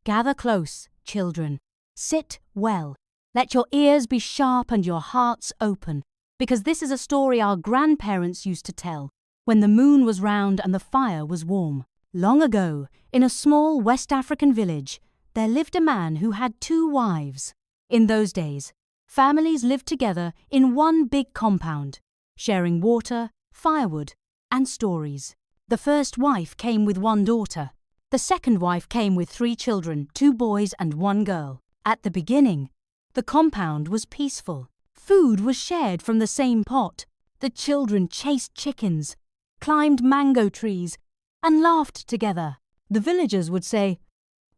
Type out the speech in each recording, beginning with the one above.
Gather close, children. Sit well. Let your ears be sharp and your hearts open, because this is a story our grandparents used to tell when the moon was round and the fire was warm. Long ago, in a small West African village, there lived a man who had 2 wives. In those days, families lived together in one big compound, sharing water, firewood, and stories. The first wife came with 1 daughter. The second wife came with 3 children, 2 boys and 1 girl. At the beginning, the compound was peaceful. Food was shared from the same pot. The children chased chickens, climbed mango trees, and laughed together. The villagers would say,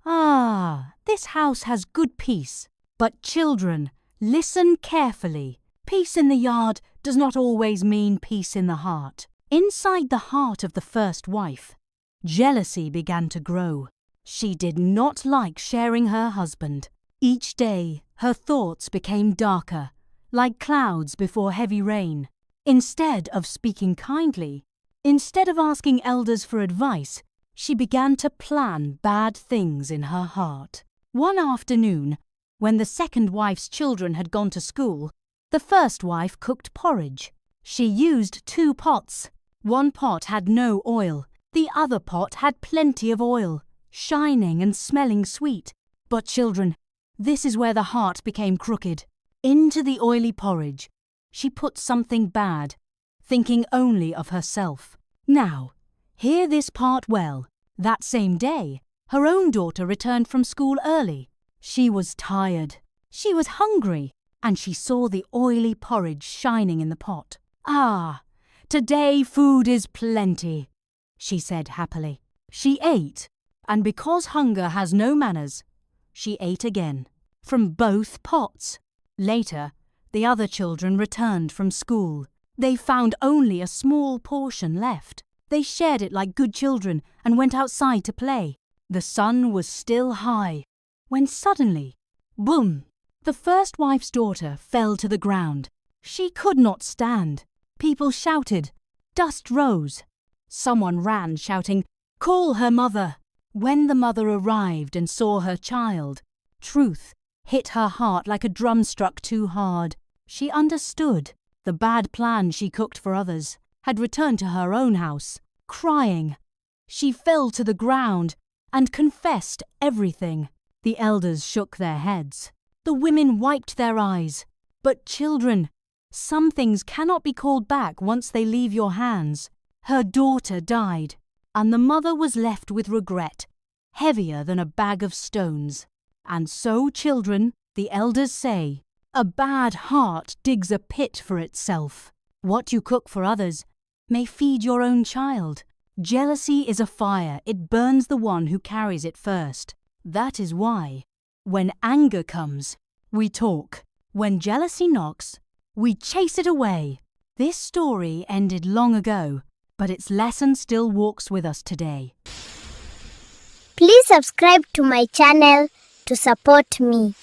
"Ah, this house has good peace." But children, listen carefully. Peace in the yard does not always mean peace in the heart. Inside the heart of the first wife, jealousy began to grow. She did not like sharing her husband. Each day, her thoughts became darker, like clouds before heavy rain. Instead of speaking kindly, instead of asking elders for advice, she began to plan bad things in her heart. One afternoon, when the second wife's children had gone to school, the first wife cooked porridge. She used 2 pots. One pot had no oil. The other pot had plenty of oil, shining and smelling sweet. But children, this is where the heart became crooked. Into the oily porridge, she put something bad, thinking only of herself. Now, hear this part well. That same day, her own daughter returned from school early. She was tired. She was hungry, and she saw the oily porridge shining in the pot. "Ah, today food is plenty," she said happily. She ate, and because hunger has no manners, she ate again, from both pots. Later, the other children returned from school. They found only a small portion left. They shared it like good children and went outside to play. The sun was still high, when suddenly, boom! The first wife's daughter fell to the ground. She could not stand. People shouted. Dust rose. Someone ran shouting, "Call her mother!" When the mother arrived and saw her child, truth hit her heart like a drum struck too hard. She understood. The bad plan she cooked for others had returned to her own house. Crying, she fell to the ground and confessed everything. The elders shook their heads. The women wiped their eyes. But children, some things cannot be called back once they leave your hands. Her daughter died, and the mother was left with regret, heavier than a bag of stones. And so, children, the elders say, a bad heart digs a pit for itself. What you cook for others may feed your own child. Jealousy is a fire. It burns the one who carries it first. That is why, when anger comes, we talk. When jealousy knocks, we chase it away. This story ended long ago, but its lesson still walks with us today. Please subscribe to my channel to support me.